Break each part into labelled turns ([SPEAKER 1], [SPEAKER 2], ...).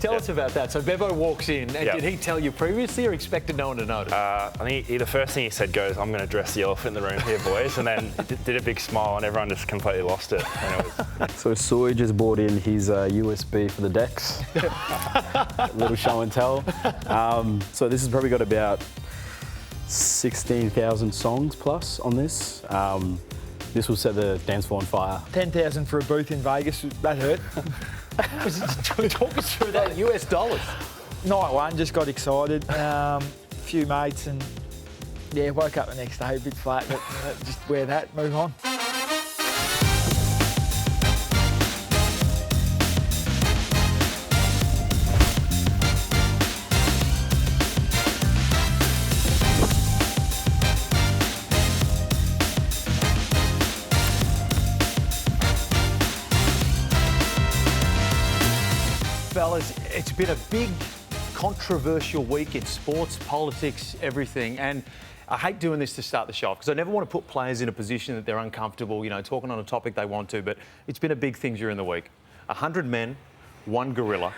[SPEAKER 1] Tell us about that. So Bevo walks in, and did he tell you previously or expected no one to notice?
[SPEAKER 2] I think the first thing he said goes, "I'm going to dress the elephant in the room here, boys," and then did a big smile, and everyone just completely lost it. And it was...
[SPEAKER 3] So Coij just brought in his USB for the decks. A little show and tell. So this has probably got about 16,000 songs plus on this. This will set the dance floor on fire.
[SPEAKER 4] 10,000 for a booth in Vegas, that hurt.
[SPEAKER 1] Talk us through that US dollars.
[SPEAKER 4] Night one, just got excited. A few mates and woke up the next day a bit flat, but just wear that, move on.
[SPEAKER 1] Fellas, it's been a big, controversial week in sports, politics, everything. And I hate doing this to start the show off because I never want to put players in a position that they're uncomfortable, talking on a topic they want to. But it's been a big thing during the week. 100 men, 1 gorilla.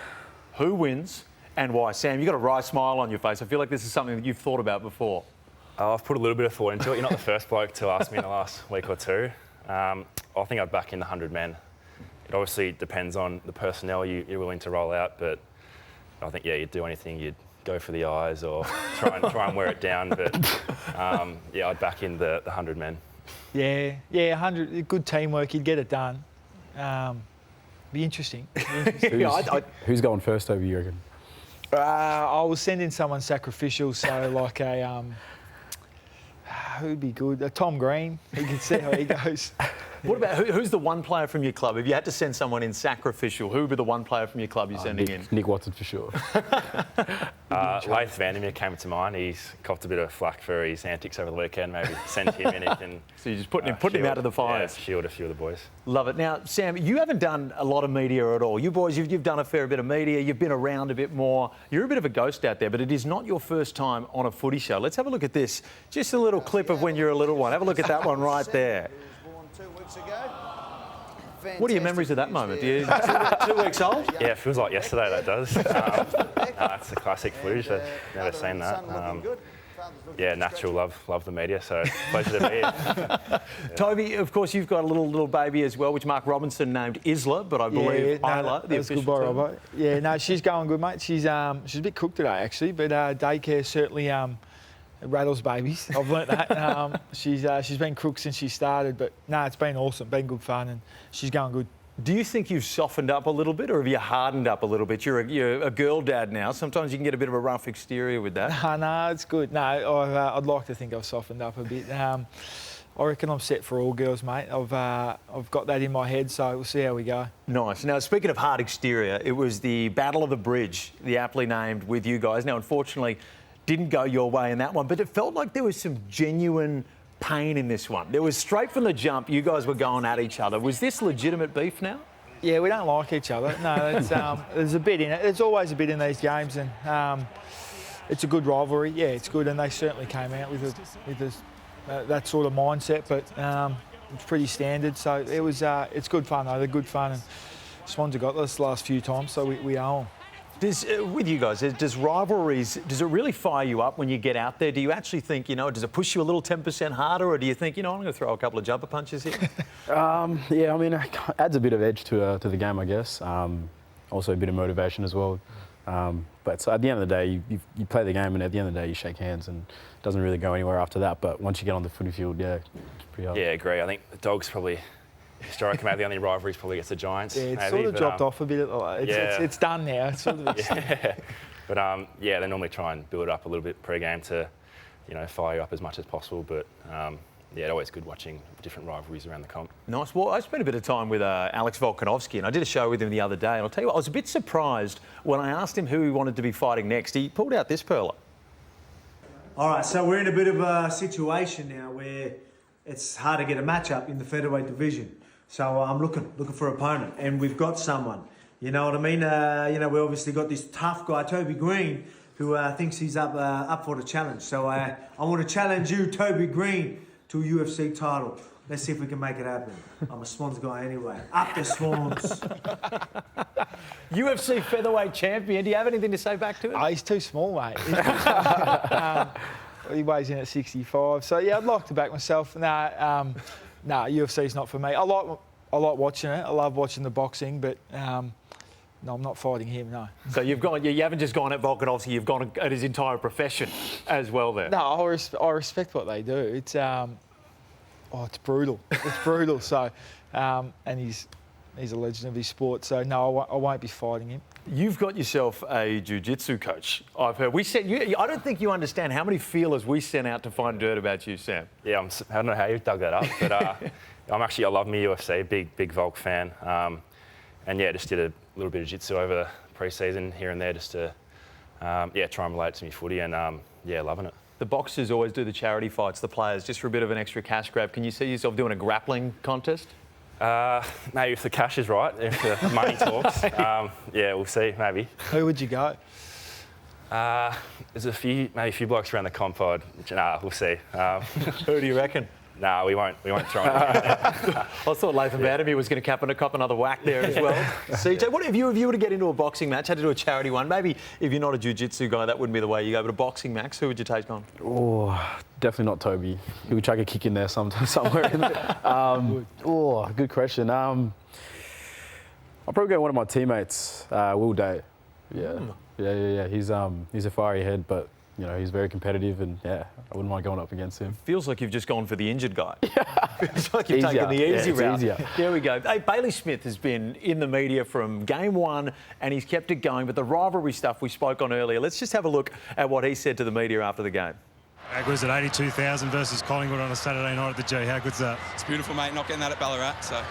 [SPEAKER 1] Who wins and why? Sam, you've got a wry smile on your face. I feel like this is something that you've thought about before.
[SPEAKER 2] I've put a little bit of thought into it. You're not the first bloke to ask me in the last week or two. I think I'd back in the 100 men. It obviously depends on the personnel you're willing to roll out, but I think, you'd do anything. You'd go for the eyes or try and wear it down. But, I'd back in the 100 men. Yeah, 100,
[SPEAKER 4] good teamwork, you'd get it done. Be interesting.
[SPEAKER 3] Who's going first over, you reckon?
[SPEAKER 4] I was sending someone sacrificial, so like a... who'd be good? Tom Green. You can see how he goes.
[SPEAKER 1] What about who's the one player from your club? If you had to send someone in sacrificial, who would be the one player from your club you're sending in?
[SPEAKER 3] Nick Watson for sure.
[SPEAKER 2] Laith Vandermeer came to mind. He's copped a bit of flack for his antics over the weekend. Maybe send him in.
[SPEAKER 1] So you're just putting him out of the fires.
[SPEAKER 2] Yeah, shield a few of the boys.
[SPEAKER 1] Love it. Now, Sam, you haven't done a lot of media at all. You boys, you've done a fair bit of media. You've been around a bit more. You're a bit of a ghost out there, but it is not your first time on a footy show. Let's have a look at this. Just a little clip of when you're a little one. Have a look at that one right there.
[SPEAKER 5] 2 weeks ago.
[SPEAKER 1] What are your memories of that moment? 2 weeks old?
[SPEAKER 2] Yeah, it feels like yesterday, that does. It's the classic footage. I've never seen that. Natural love the media, so pleasure to be here.
[SPEAKER 1] Toby, of course, you've got a little baby as well, which Mark Robinson named Isla, but I believe Isla, the official term.
[SPEAKER 4] Robert. Yeah, no, she's going good, mate. She's a bit cooked today, actually, but daycare certainly rattles babies. I've learnt that. She's been crook since she started, but no, it's been awesome, been good fun, and she's going good.
[SPEAKER 1] Do you think you've softened up a little bit, or have you hardened up a little bit? You're a girl dad now. Sometimes you can get a bit of a rough exterior with that.
[SPEAKER 4] No, it's good. No, I'd like to think I've softened up a bit. I reckon I'm set for all girls, mate. I've got that in my head, so we'll see how we go.
[SPEAKER 1] Nice. Now, speaking of hard exterior, it was the Battle of the Bridge, the aptly named, with you guys. Now, unfortunately, didn't go your way in that one, but it felt like there was some genuine pain in this one. There was straight from the jump, you guys were going at each other. Was this legitimate beef now?
[SPEAKER 4] Yeah, we don't like each other. No, there's a bit in it. There's always a bit in these games, and it's a good rivalry. Yeah, it's good, and they certainly came out with that sort of mindset, but it's pretty standard. So it was. It's good fun though. They're good fun, and Swans have got this last few times, so we owe them.
[SPEAKER 1] With you guys, does rivalries, does it really fire you up when you get out there? Do you actually think, does it push you a little 10% harder, or do you think, I'm going to throw a couple of jumper punches here?
[SPEAKER 3] Yeah, I mean, it adds a bit of edge to the game, I guess. Also a bit of motivation as well. But so at the end of the day, you play the game, and at the end of the day, you shake hands, and it doesn't really go anywhere after that. But once you get on the footy field, it's pretty hard.
[SPEAKER 2] Yeah, I agree. I think the Dogs probably... Historically, maybe the only rivalries probably against the Giants.
[SPEAKER 4] Yeah, it's sort of dropped off a bit. It's done now. It's sort of
[SPEAKER 2] But they normally try and build up a little bit pre-game to, fire you up as much as possible. But it's always good watching different rivalries around the comp.
[SPEAKER 1] Nice. Well, I spent a bit of time with Alex Volkanovski, and I did a show with him the other day. And I'll tell you what, I was a bit surprised when I asked him who he wanted to be fighting next. He pulled out this perler.
[SPEAKER 6] All right, so we're in a bit of a situation now where it's hard to get a matchup in the featherweight division. So I'm looking for an opponent, and we've got someone. You know what I mean? We obviously got this tough guy, Toby Green, who thinks he's up for the challenge. So I want to challenge you, Toby Green, to a UFC title. Let's see if we can make it happen. I'm a Swans guy anyway. Up the Swans.
[SPEAKER 1] UFC featherweight champion. Do you have anything to say back to it?
[SPEAKER 4] Oh, he's too small, mate. He weighs in at 65. So, yeah, I'd like to back myself. Nah, UFC's not for me. I like watching it. I love watching the boxing, but no, I'm not fighting him, no.
[SPEAKER 1] So you haven't just gone at Volkanovski, you've gone at his entire profession as well there.
[SPEAKER 4] No, I respect what they do. It's it's brutal. It's brutal. So, and he's a legend of his sport. So no, I won't be fighting him.
[SPEAKER 1] You've got yourself a jiu-jitsu coach, I've heard. We sent you. I don't think you understand how many feelers we sent out to find dirt about you, Sam.
[SPEAKER 2] Yeah, I don't know how you dug that up, but I love me UFC, big Volk fan, and yeah, just did a little bit of jiu-jitsu over pre-season here and there, just to try and relate to me footy, and loving it.
[SPEAKER 1] The boxers always do the charity fights, the players, just for a bit of an extra cash grab. Can you see yourself doing a grappling contest?
[SPEAKER 2] Maybe if the cash is right, if the money talks. We'll see, maybe.
[SPEAKER 4] Who would you go?
[SPEAKER 2] There's a few blokes around the comp pod. We'll see.
[SPEAKER 1] Who do you reckon?
[SPEAKER 2] No, we won't throw it.
[SPEAKER 1] I thought Latham Badamy was going to cop another whack there as well. CJ, what if you were to get into a boxing match, had to do a charity one? Maybe if you're not a jiu-jitsu guy, that wouldn't be the way you go. But a boxing match, who would you take on?
[SPEAKER 3] Oh, definitely not Toby. He would chuck a kick in there somewhere. In there. Good question. I'll probably go one of my teammates, Will Day. Yeah. He's a fiery head, but you know, he's very competitive, and I wouldn't mind going up against him.
[SPEAKER 1] Feels like you've just gone for the injured guy. Feels like you've taken the easy route.
[SPEAKER 3] Easier.
[SPEAKER 1] There we go. Hey, Bailey Smith has been in the media from game one, and he's kept it going. But the rivalry stuff we spoke on earlier, let's just have a look at what he said to the media after the game.
[SPEAKER 5] How good is it? 82,000 versus Collingwood on a Saturday night at the G. How good's that?
[SPEAKER 7] It's beautiful, mate. Not getting that at Ballarat, so.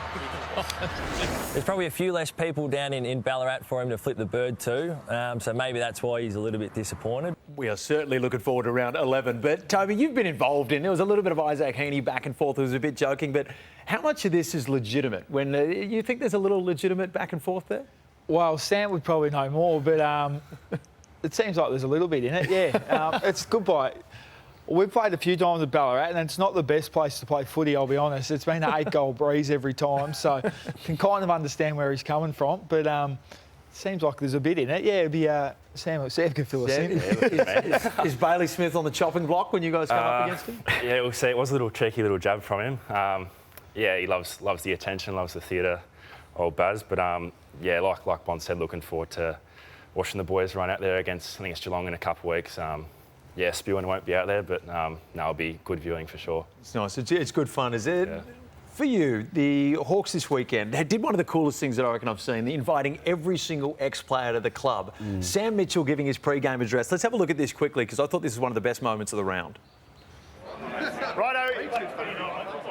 [SPEAKER 8] There's probably a few less people down in Ballarat for him to flip the bird to, so maybe that's why he's a little bit disappointed.
[SPEAKER 1] We are certainly looking forward to round 11. But, Toby, you've been involved in, there was a little bit of Isaac Heaney back and forth. It was a bit joking, but how much of this is legitimate? When you think there's a little legitimate back and forth there?
[SPEAKER 4] Well, Sam would probably know more, but it seems like there's a little bit in it, yeah. It's good by... We've played a few times at Ballarat, and it's not the best place to play footy, I'll be honest. It's been an 8-goal breeze every time, so can kind of understand where he's coming from. But seems like there's a bit in it. Yeah, it'd be Sam could fill us in.
[SPEAKER 1] Is Bailey Smith on the chopping block when you guys come up against him?
[SPEAKER 2] Yeah, we'll see. It was a little cheeky little jab from him. He loves the attention, loves the theatre, old Baz. But like Bond said, looking forward to watching the boys run out there against, I think it's Geelong in a couple of weeks. Spewing won't be out there, but it'll be good viewing for sure.
[SPEAKER 1] It's nice. It's good fun, is it?
[SPEAKER 2] Yeah.
[SPEAKER 1] For you, the Hawks this weekend, they did one of the coolest things that I reckon I've seen, inviting every single ex-player to the club. Sam Mitchell giving his pre-game address. Let's have a look at this quickly, because I thought this was one of the best moments of the round.
[SPEAKER 9] Righto.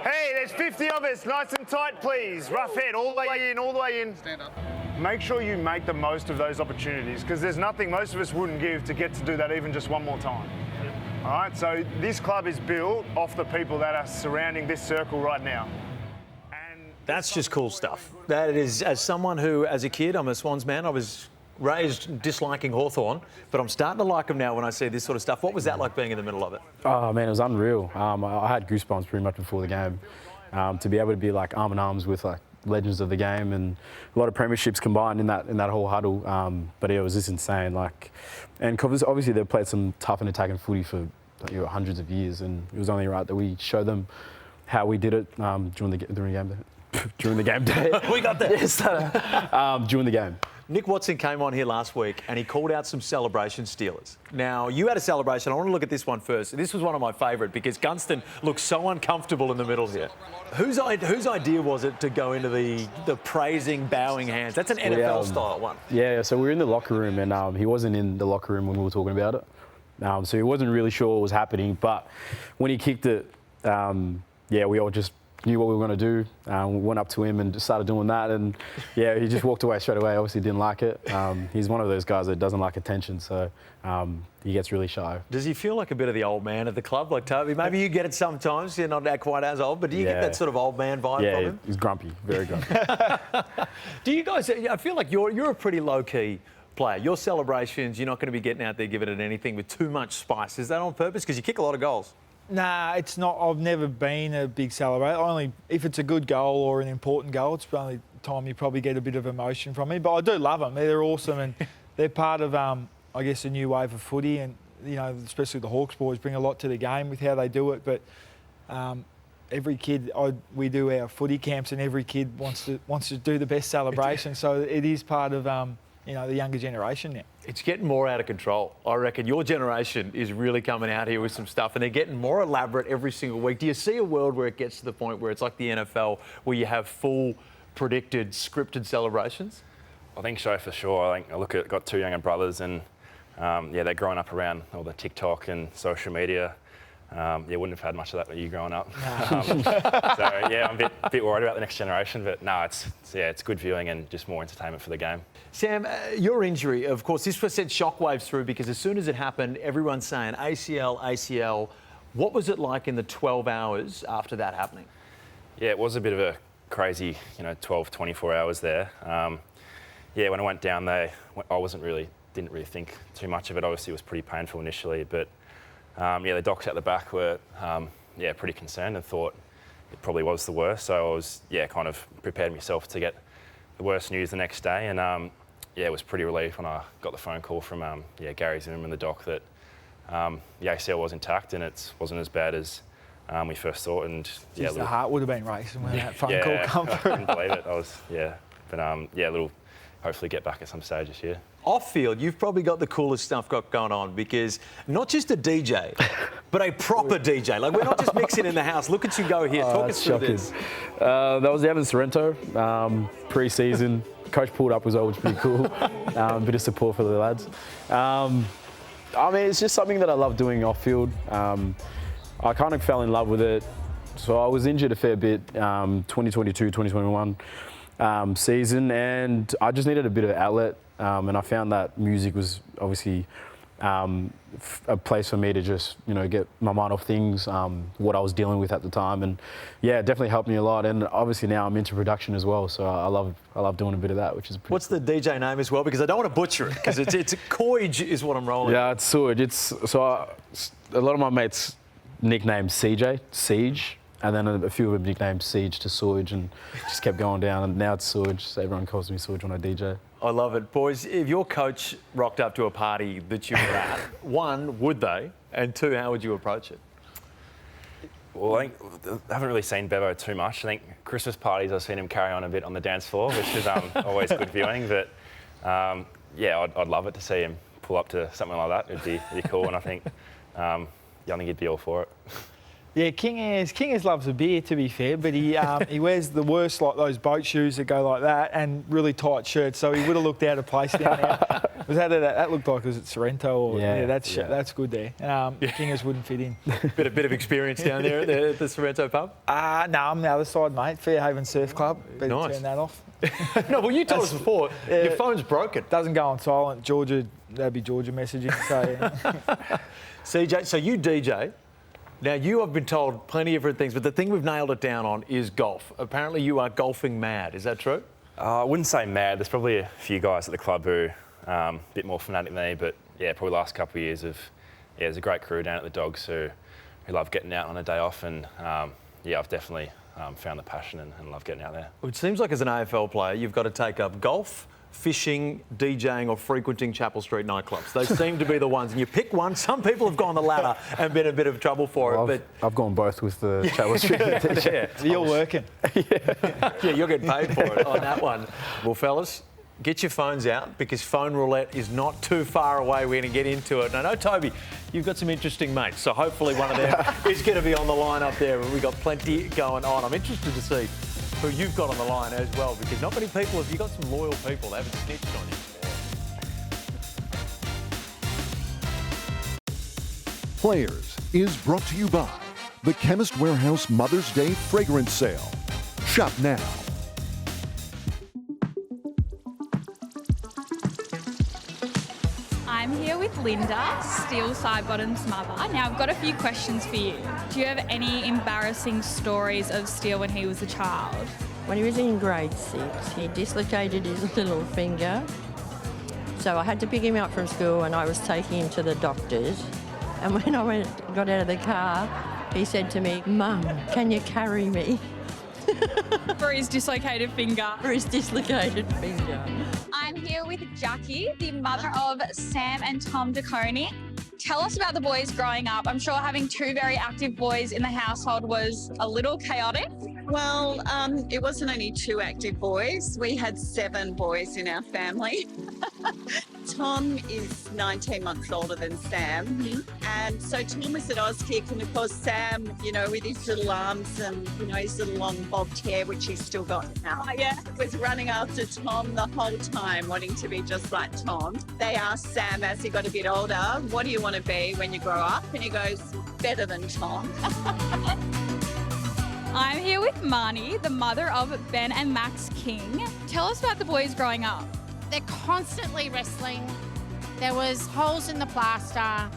[SPEAKER 9] Hey, there's 50 of us. Nice and tight, please. Rough head, all the way in. Stand up. Make sure you make the most of those opportunities, because there's nothing most of us wouldn't give to get to do that even just one more time. All right, so this club is built off the people that are surrounding this circle right now. And
[SPEAKER 1] that's just cool stuff. That is, as someone who, as a kid, I'm a Swans man, I was raised disliking Hawthorn, but I'm starting to like them now when I see this sort of stuff. What was that like being in the middle of it?
[SPEAKER 3] Oh, man, it was unreal. I had goosebumps pretty much before the game. To be able to be like arm in arms with like legends of the game and a lot of premierships combined in that whole huddle. But it was just insane. And obviously they've played some tough and attacking footy for hundreds of years, and it was only right that we show them how we did it during the game. During the game day.
[SPEAKER 1] We got that.
[SPEAKER 3] Yes, during the game.
[SPEAKER 1] Nick Watson came on here last week and he called out some celebration stealers. Now, you had a celebration. I want to look at this one first. This was one of my favourite because Gunston looked so uncomfortable in the middle here. Whose idea was it to go into the praising, bowing hands? That's an NFL-style one.
[SPEAKER 3] Yeah, so we were in the locker room and he wasn't in the locker room when we were talking about it. So he wasn't really sure what was happening. But when he kicked it, we all just knew what we were going to do. We went up to him and just started doing that, and he just walked away straight away. Obviously didn't like it. He's one of those guys that doesn't like attention, so he gets really shy.
[SPEAKER 1] Does he feel like a bit of the old man at the club, like Toby? Maybe you get it sometimes. You're not quite as old, but do you get that sort of old man vibe from him?
[SPEAKER 3] He's grumpy, very grumpy.
[SPEAKER 1] Do you guys? I feel like you're a pretty low key player. Your celebrations, you're not going to be getting out there giving it anything with too much spice. Is that on purpose? Because you kick a lot of goals.
[SPEAKER 4] Nah, it's not. I've never been a big celebrator. Only if it's a good goal or an important goal, it's the only time you probably get a bit of emotion from me. But I do love them. They're awesome, and they're part of, I guess, a new wave of footy. And especially the Hawks boys bring a lot to the game with how they do it. But every kid, we do our footy camps, and every kid wants to do the best celebration. So it is part of the younger generation now.
[SPEAKER 1] It's getting more out of control. I reckon your generation is really coming out here with some stuff, and they're getting more elaborate every single week. Do you see a world where it gets to the point where it's like the NFL, where you have full predicted, scripted celebrations?
[SPEAKER 2] I think so, for sure. I think got two younger brothers, and they're growing up around all the TikTok and social media. Wouldn't have had much of that when you growing up. I'm a bit worried about the next generation, but no, it's good viewing and just more entertainment for the game.
[SPEAKER 1] Sam, your injury, of course, this was sent shockwaves through because as soon as it happened, everyone's saying ACL. What was it like in the 12 hours after that happening?
[SPEAKER 2] Yeah, it was a bit of a crazy, 12, 24 hours there. When I went down there, I didn't really think too much of it. Obviously, it was pretty painful initially, but the docs at the back were, pretty concerned and thought it probably was the worst. So I was, kind of prepared myself to get the worst news the next day. And, it was pretty relieved when I got the phone call from, Gary Zimmerman, the doc, that the ACL was intact and it wasn't as bad as we first thought. And
[SPEAKER 4] the heart would have been racing when that phone call come through.
[SPEAKER 2] I couldn't believe it. Hopefully get back at some stage this year.
[SPEAKER 1] Off field, you've probably got the coolest stuff going on because not just a DJ, but a proper DJ. Like, we're not just mixing in the house. Look at you go here. Talk us through this.
[SPEAKER 3] That was the Adam Cerra pre-season. Coach pulled up as well, which was pretty cool. Bit of support for the lads. It's just something that I love doing off field. I kind of fell in love with it. So I was injured a fair bit, 2022, 2021 season, and I just needed a bit of outlet. And I found that music was obviously a place for me to just, get my mind off things, what I was dealing with at the time. And it definitely helped me a lot. And obviously now I'm into production as well. So I love doing a bit of that, which is pretty
[SPEAKER 1] What's the DJ name as well? Because I don't want to butcher it, because it's Coij is what I'm rolling.
[SPEAKER 3] Yeah, it's Coij. A lot of my mates nicknamed CJ, Siege. And then a few of them nicknamed Siege to Coij, and just kept going down. And now it's Coij, so everyone calls me Coij when I DJ.
[SPEAKER 1] I love it. Boys, if your coach rocked up to a party that you were at, one, would they? And two, how would you approach it?
[SPEAKER 2] Well, I haven't really seen Bevo too much. I think Christmas parties, I've seen him carry on a bit on the dance floor, which is always good viewing. But, I'd love it to see him pull up to something like that. It'd be cool, and I think he'd be all for it.
[SPEAKER 4] Yeah, King loves a beer, to be fair, but he wears the worst, like those boat shoes that go like that, and really tight shirts. So he would have looked out of place down there. That looked like, was it Sorrento? Or, that's good there. Kingers wouldn't fit in.
[SPEAKER 1] Bit of experience down there at the Sorrento pub?
[SPEAKER 4] No, I'm the other side, mate. Fairhaven Surf Club. Better turn that off.
[SPEAKER 1] No, well, you told us before, your phone's broken.
[SPEAKER 4] Doesn't go on silent. That'd be Georgia messaging. So,
[SPEAKER 1] CJ, so you DJ. Now, you have been told plenty of different things, but the thing we've nailed it down on is golf. Apparently, you are golfing mad. Is that true?
[SPEAKER 2] I wouldn't say mad. There's probably a few guys at the club who are a bit more fanatic than me, but probably the last couple of years there's a great crew down at the Dogs who love getting out on a day off, and I've definitely found the passion and love getting out there.
[SPEAKER 1] Well, it seems like as an AFL player, you've got to take up golf, fishing, DJing or frequenting Chapel Street nightclubs. Those seem to be the ones. And you pick one. Some people have gone the ladder and been a bit of trouble for it. But
[SPEAKER 3] I've gone both with the Chapel Street.
[SPEAKER 1] Yeah.
[SPEAKER 4] You're working.
[SPEAKER 1] Yeah, you're getting paid for it on that one. Well, fellas, get your phones out because phone roulette is not too far away. We're going to get into it. And I know, Toby, you've got some interesting mates. So hopefully one of them is going to be on the line up there. We've got plenty going on. I'm interested to see who you've got on the line as well, because not many people, if you've got some loyal people, they haven't snitched on you.
[SPEAKER 10] Players is brought to you by the Chemist Warehouse Mother's Day Fragrance Sale. Shop now.
[SPEAKER 11] I'm here with Linda, Steel Sidebottom's mother. Now, I've got a few questions for you. Do you have any embarrassing stories of Steel when he was a child?
[SPEAKER 12] When he was in grade 6, he dislocated his little finger. So I had to pick him up from school and I was taking him to the doctors. And when I got out of the car, he said to me, "Mum, can you carry me?"
[SPEAKER 11] For his dislocated finger.
[SPEAKER 12] For his dislocated finger.
[SPEAKER 11] I'm here with Jackie, the mother of Sam and Tom DeConey. Tell us about the boys growing up. I'm sure having two very active boys in the household was a little chaotic.
[SPEAKER 13] Well, it wasn't only two active boys. We had 7 boys in our family. Tom is 19 months older than Sam. And so Tom was at Auskick, and of course Sam, you know, with his little arms and, you know, his little long bobbed hair, which he's still got now, was running after Tom the whole time, wanting to be just like Tom. They asked Sam as he got a bit older, "What do you want to be when you grow up?" And he goes, "Better than Tom."
[SPEAKER 11] I'm here with Marnie, the mother of Ben and Max King. Tell us about the boys growing up.
[SPEAKER 14] They're constantly wrestling. There was holes in the plaster.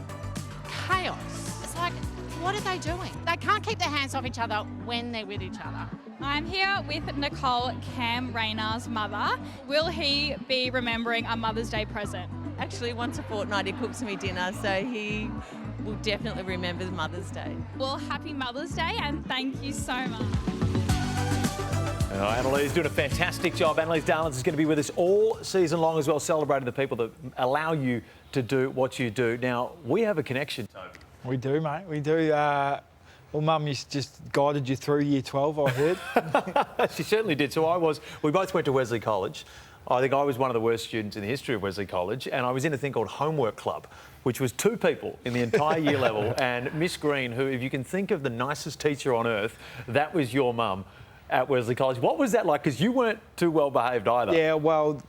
[SPEAKER 14] Chaos. It's like, what are they doing? They can't keep their hands off each other when they're with each other.
[SPEAKER 11] I'm here with Nicole, Cam Raynar's mother. Will he be remembering a Mother's Day present?
[SPEAKER 15] Actually, once a fortnight he cooks me dinner, so he will definitely remember Mother's Day.
[SPEAKER 11] Well, happy Mother's Day and thank you so much.
[SPEAKER 1] Annalise is doing a fantastic job. Annalise Dalins is going to be with us all season long as well, celebrating the people that allow you to do what you do. Now, we have a connection, Toby.
[SPEAKER 4] We do, mate. We do. Well, Mum just guided you through year 12, I heard.
[SPEAKER 1] She certainly did. So we both went to Wesley College. I think I was one of the worst students in the history of Wesley College, and I was in a thing called Homework Club, which was 2 people in the entire year level, and Miss Green, who, if you can think of the nicest teacher on earth, that was your mum at Wesley College. What was that like? Because you weren't too well behaved either.
[SPEAKER 4] Yeah, well,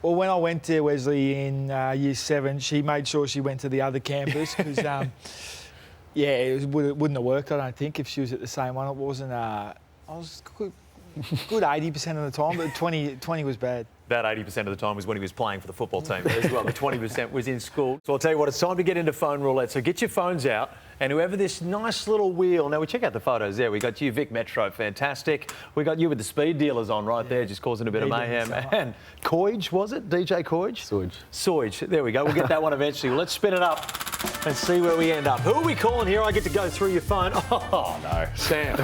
[SPEAKER 4] when I went to Wesley in year 7, she made sure she went to the other campus because, it wouldn't have worked, I don't think, if she was at the same one. It wasn't. I was good 80% of the time, but 20 was bad.
[SPEAKER 1] About 80% of the time was when he was playing for the football team as well. The 20% was in school. So I'll tell you what, it's time to get into phone roulette. So get your phones out, and whoever this nice little wheel... Now, we check out the photos there. We got you, Vic Metro, fantastic. We got you with the speed dealers on right there, just causing a bit of mayhem. And Coij, was it? DJ Coij? Coij. There we go. We'll get that one eventually. Well, let's spin it up and see where we end up. Who are we calling here? I get to go through your phone. Oh, no. Sam.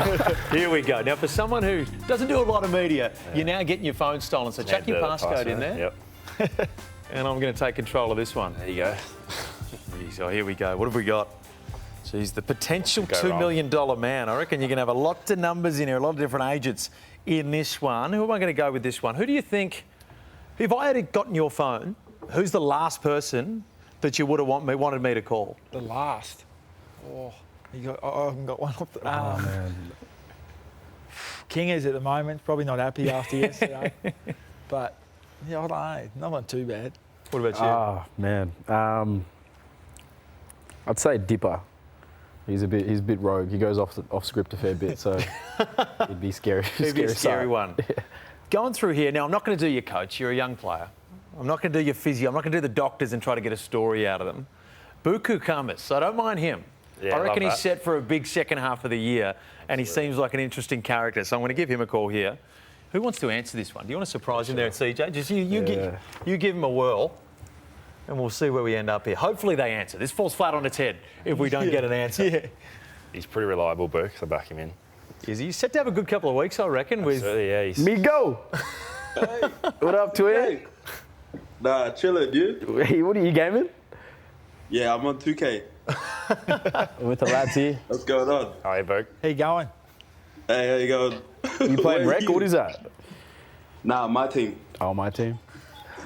[SPEAKER 1] Here we go. Now, for someone who doesn't do a lot of media, you're now getting your phone stolen. So chuck your passcode in there. Yep. And I'm going to take control of this one. There you go. So here we go. What have we got? Geez, the potential $2 million man. I reckon you're going to have a lot of numbers in here, a lot of different agents in this one. Who am I going to go with this one? Who do you think, if I had gotten your phone, who's the last person that you would have wanted me to call?
[SPEAKER 4] The last? Oh, I haven't got one off the... man. King is at the moment, probably not happy after yesterday. But, yeah, I don't know. Not too bad.
[SPEAKER 1] What about you?
[SPEAKER 3] Oh, man. I'd say Dipper. He's a bit rogue. He goes off script a fair bit, so he'd be scary.
[SPEAKER 1] He'd be a scary one. Yeah. Going through here, now I'm not going to do your coach. You're a young player. I'm not going to do your physio. I'm not going to do the doctors and try to get a story out of them. Buku Khamis, I don't mind him. Yeah, I reckon he's set for a big second half of the year, and he seems like an interesting character. So I'm going to give him a call here. Who wants to answer this one? Do you want to surprise him there at CJ? Just you give him a whirl, and we'll see where we end up here. Hopefully they answer. This falls flat on its head if we don't get an answer. Yeah.
[SPEAKER 2] He's pretty reliable, Buke, so back him in.
[SPEAKER 1] Is he? He's set to have a good couple of weeks, I reckon.
[SPEAKER 2] Absolutely,
[SPEAKER 3] Me go!
[SPEAKER 16] Hey.
[SPEAKER 3] What up, Twitter?
[SPEAKER 16] Hey. Nah, chillin', dude.
[SPEAKER 3] Hey, what are you gaming?
[SPEAKER 16] Yeah, I'm on 2K.
[SPEAKER 3] With the lads here.
[SPEAKER 16] What's going on?
[SPEAKER 2] Hi, Buke.
[SPEAKER 4] How you going?
[SPEAKER 16] Hey, how you going?
[SPEAKER 3] You playing rec? What is that?
[SPEAKER 16] Nah, my team.
[SPEAKER 3] Oh, my team.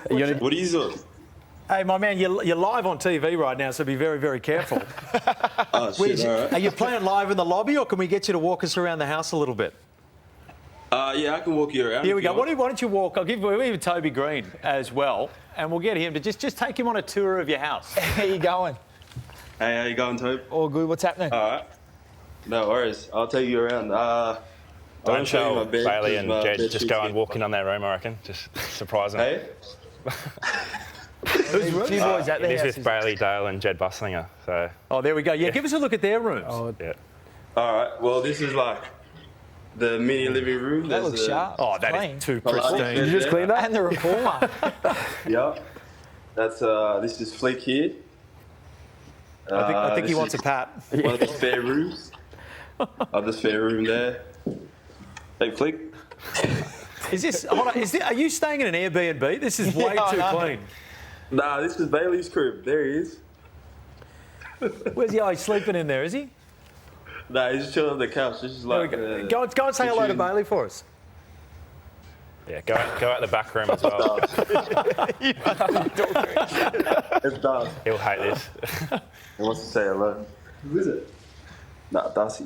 [SPEAKER 16] What are you doing?
[SPEAKER 1] Hey, my man, you're live on TV right now, so be very, very careful.
[SPEAKER 16] Oh, shit, all right.
[SPEAKER 1] Are you playing live in the lobby, or can we get you to walk us around the house a little bit?
[SPEAKER 16] Yeah, I can walk you around.
[SPEAKER 1] Here we go. Why don't you walk? We'll give Toby Green as well, and we'll get him to just take him on a tour of your house.
[SPEAKER 4] How you going?
[SPEAKER 16] Hey, how you going, Toby?
[SPEAKER 4] All good. What's happening?
[SPEAKER 16] All right. No worries. I'll take you around.
[SPEAKER 2] Don't tell Bailey and Jed just go and walk in on their room, I reckon. Just surprise them.
[SPEAKER 16] Hey?
[SPEAKER 4] Who's room? Few boys at
[SPEAKER 2] It is with Bailey, Dale and Jed Busslinger. So.
[SPEAKER 1] Oh, there we go. Yeah, give us a look at their rooms.
[SPEAKER 2] Oh, yeah.
[SPEAKER 16] All right. Well, this is like the mini living room.
[SPEAKER 4] That looks sharp.
[SPEAKER 1] Oh, that
[SPEAKER 4] clean.
[SPEAKER 1] is too pristine.
[SPEAKER 3] Did you just clean that?
[SPEAKER 4] And the reformer.
[SPEAKER 16] Yeah. That's this is Flick here.
[SPEAKER 1] I think he wants a pat.
[SPEAKER 16] One of the spare rooms. Other spare room there. Hey, Flick.
[SPEAKER 1] Hold on, are you staying in an Airbnb? This is way too clean.
[SPEAKER 16] Nah, this is Bailey's crib. There he is.
[SPEAKER 1] Where's he? Oh, he's sleeping in there, is he?
[SPEAKER 16] Nah, he's just chilling on the couch. This is like.
[SPEAKER 1] Go and say hello to Bailey for us.
[SPEAKER 2] Yeah, go out the back room as well.
[SPEAKER 16] It's Darcy.
[SPEAKER 2] He'll hate this.
[SPEAKER 16] He wants to say hello. Who is it? Nah, Darcy.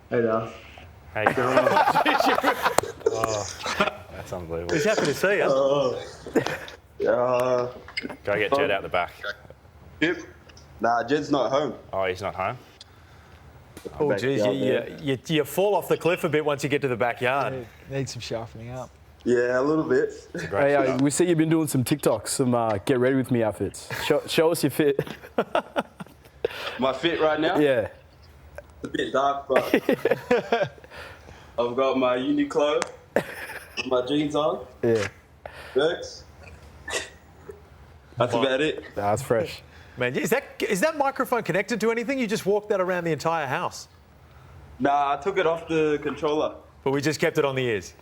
[SPEAKER 16] Hey, Darcy.
[SPEAKER 2] Hey. Oh, that's unbelievable.
[SPEAKER 1] He's happy to see you.
[SPEAKER 2] Go get Jed out the back.
[SPEAKER 16] Yep. Nah, Jed's not home.
[SPEAKER 2] Oh, he's not home?
[SPEAKER 1] Oh, geez, you fall off the cliff a bit once you get to the backyard.
[SPEAKER 4] Need some sharpening up.
[SPEAKER 16] Yeah, a little bit.
[SPEAKER 3] Hey, we see you've been doing some TikToks, some get ready with me outfits. Show us your fit.
[SPEAKER 16] My fit right now?
[SPEAKER 3] Yeah.
[SPEAKER 16] It's a bit dark, but I've got my Uniqlo, my jeans on.
[SPEAKER 3] Yeah.
[SPEAKER 16] Birks. That's about it.
[SPEAKER 3] That's fresh.
[SPEAKER 1] Man, is that microphone connected to anything? You just walked that around the entire house?
[SPEAKER 16] Nah, I took it off the controller.
[SPEAKER 1] But we just kept it on the ears?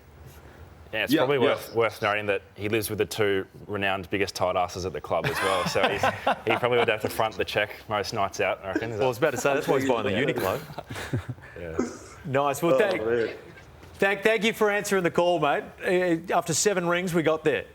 [SPEAKER 2] Yeah, it's probably worth noting that he lives with the two renowned biggest tight asses at the club as well. So he probably would have to front the check most nights out, I reckon.
[SPEAKER 1] Well, I was about to say, that's why he's buying the Uniqlo.
[SPEAKER 2] Yeah.
[SPEAKER 1] Nice. Well, thank you for answering the call, mate. After 7 rings, we got there.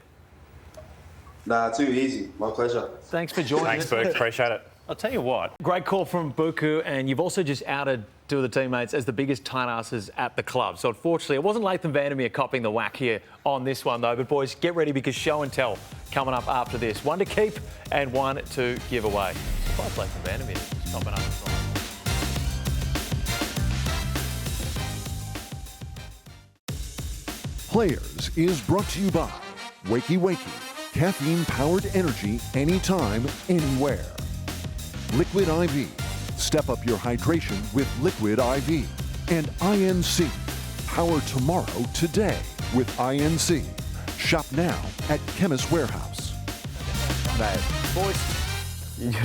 [SPEAKER 16] Nah, too easy. My pleasure.
[SPEAKER 1] Thanks for joining
[SPEAKER 2] us. Thanks, Buku. Appreciate it.
[SPEAKER 1] I'll tell you what, great call from Buku, and you've also just outed 2 of the teammates as the biggest tight asses at the club. So unfortunately, it wasn't Latham Vandermeer copying the whack here on this one, though. But boys, get ready because show and tell coming up after this. 1 to keep and 1 to give away. Surprised Latham Vandermeer is coming up.
[SPEAKER 10] Players is brought to you by Wakey Wakey. Caffeine-powered energy anytime, anywhere. Liquid IV. Step up your hydration with Liquid IV. And INC. Power tomorrow today with INC. Shop now at Chemist Warehouse.
[SPEAKER 1] Boys. It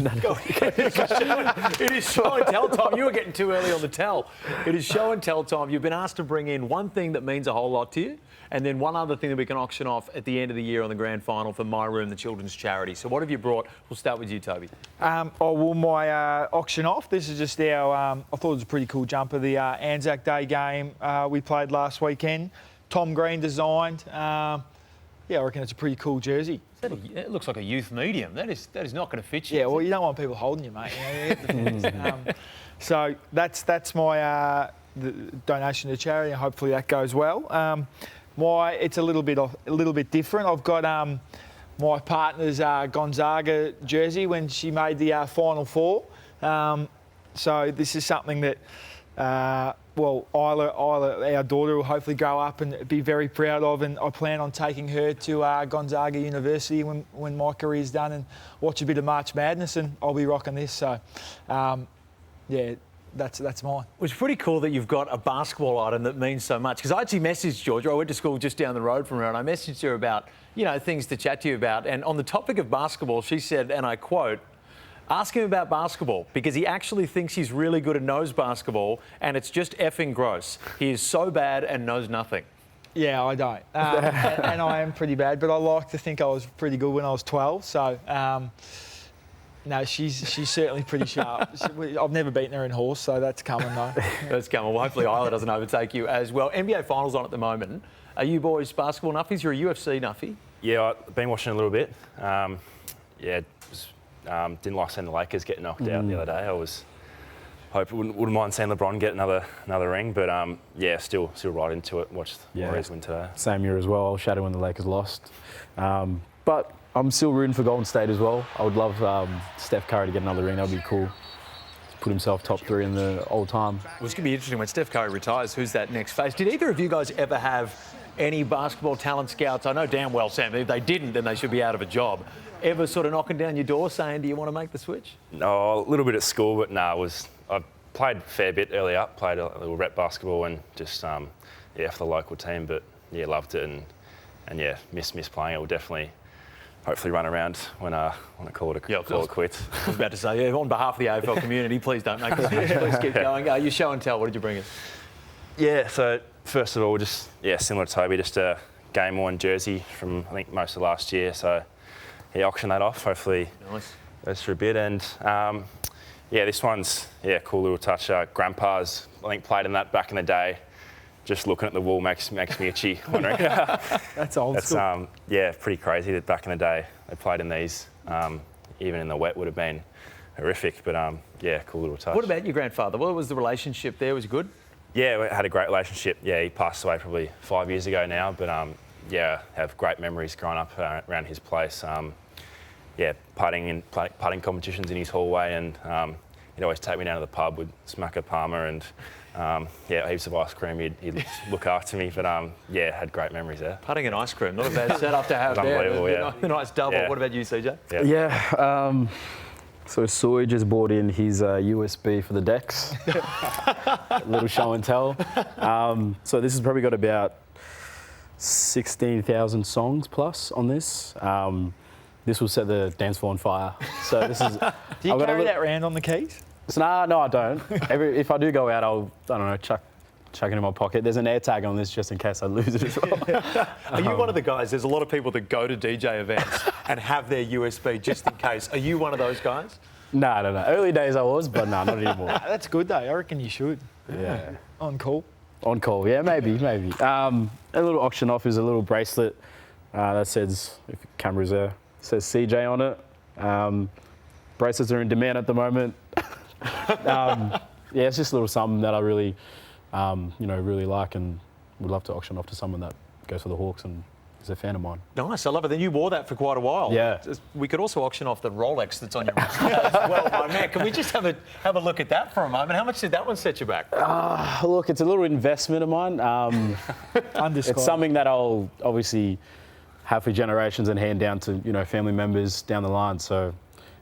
[SPEAKER 1] is show and tell time. You were getting too early on the tell. It is show and tell time. You've been asked to bring in one thing that means a whole lot to you, and then one other thing that we can auction off at the end of the year on the grand final for My Room, the children's charity. So what have you brought? We'll start with you, Toby.
[SPEAKER 4] My auction off. This is just our, I thought it was a pretty cool jumper, the Anzac Day game we played last weekend. Tom Green designed. Yeah, I reckon it's a pretty cool jersey.
[SPEAKER 1] It looks like a youth medium. That is not going to fit you.
[SPEAKER 4] Yeah, well, you don't want people holding you, mate. So that's my the donation to charity, and hopefully that goes well. It's a little bit different. I've got my partner's Gonzaga jersey when she made the Final Four. So this is something that. Isla, our daughter, will hopefully grow up and be very proud of, and I plan on taking her to Gonzaga University when my career's done and watch a bit of March Madness, and I'll be rocking this. So, yeah, that's mine.
[SPEAKER 1] It's pretty cool that you've got a basketball item that means so much, because I actually messaged Georgia. I went to school just down the road from her, and I messaged her about, things to chat to you about. And on the topic of basketball, she said, and I quote, "Ask him about basketball because he actually thinks he's really good and knows basketball, and it's just effing gross. He is so bad and knows nothing."
[SPEAKER 4] Yeah, I don't. And I am pretty bad, but I like to think I was pretty good when I was 12. So, no, she's certainly pretty sharp. I've never beaten her in horse, so that's coming, though.
[SPEAKER 1] That's coming. Well, hopefully Isla doesn't overtake you as well. NBA Finals on at the moment. Are you boys basketball nuffies? You're a UFC nuffie?
[SPEAKER 2] Yeah, I've been watching a little bit. Didn't like seeing the Lakers get knocked out the other day. I was wouldn't mind seeing LeBron get another ring, but still right into it. Watched the Warriors win today.
[SPEAKER 3] Same year as well. I was shadowed when the Lakers lost, but I'm still rooting for Golden State as well. I would love Steph Curry to get another ring. That would be cool. Put himself top 3 in the all-time.
[SPEAKER 1] Well, it's going to be interesting when Steph Curry retires. Who's that next face? Did either of you guys ever have any basketball talent scouts? I know damn well, Sam, if they didn't, then they should be out of a job. Ever sort of knocking down your door saying, do you want to make the switch?
[SPEAKER 2] No, a little bit at school, but no, I played a fair bit early up, played a little rep basketball and just, for the local team, but yeah, loved it and miss playing it. Will definitely hopefully run around when I call it quits.
[SPEAKER 1] I was about to say, on behalf of the AFL community, please don't make this switch. Please keep going. Your show and tell, what did you bring us?
[SPEAKER 2] Yeah, so first of all, just similar to Toby, just a game worn jersey from I think most of last year. So auction that off. Hopefully, goes for a bit. And this one's cool little touch. Grandpa's I think played in that back in the day. Just looking at the wall makes me itchy. Wondering.
[SPEAKER 4] That's old school.
[SPEAKER 2] Pretty crazy that back in the day they played in these. Even in the wet would have been horrific. But cool little touch.
[SPEAKER 1] What about your grandfather? What was the relationship there? Was it good?
[SPEAKER 2] Yeah, we had a great relationship. Yeah, he passed away probably 5 years ago now, but have great memories growing up around his place. Putting competitions in his hallway, and he'd always take me down to the pub with Smacker Palmer and heaps of ice cream. He'd look after me, but had great memories there.
[SPEAKER 1] Putting and ice cream, not a bad setup to have there.
[SPEAKER 2] Unbelievable, yeah.
[SPEAKER 1] A nice double.
[SPEAKER 2] Yeah.
[SPEAKER 1] What about you, CJ?
[SPEAKER 3] So Coij just bought in his USB for the decks. A little show and tell. So this has probably got about 16,000 songs plus on this. This will set the dance floor on fire. So this is.
[SPEAKER 4] Do you carry that around on the keys?
[SPEAKER 3] No, I don't. If I do go out, chuck it in my pocket. There's an air tag on this just in case I lose it as well.
[SPEAKER 1] Are you one of the guys? There's a lot of people that go to DJ events and have their USB just in case. Are you one of those guys?
[SPEAKER 3] No. Early days I was, but no, not anymore.
[SPEAKER 4] That's good though. I reckon you should.
[SPEAKER 3] Yeah.
[SPEAKER 4] On call.
[SPEAKER 3] On call, yeah, maybe. A little auction off is a little bracelet that says, if the camera's there, says CJ on it. Bracelets are in demand at the moment. It's just a little something that I really, really like and would love to auction off to someone that goes for the Hawks and is a fan of mine.
[SPEAKER 1] Nice, I love it. Then you wore that for quite a while.
[SPEAKER 3] Yeah.
[SPEAKER 1] We could also auction off the Rolex that's on your wrist as well, my man. Can we just have a look at that for a moment? How much did that one set you back?
[SPEAKER 3] Look, it's a little investment of mine. It's something that I'll obviously have for generations and hand down to family members down the line. So.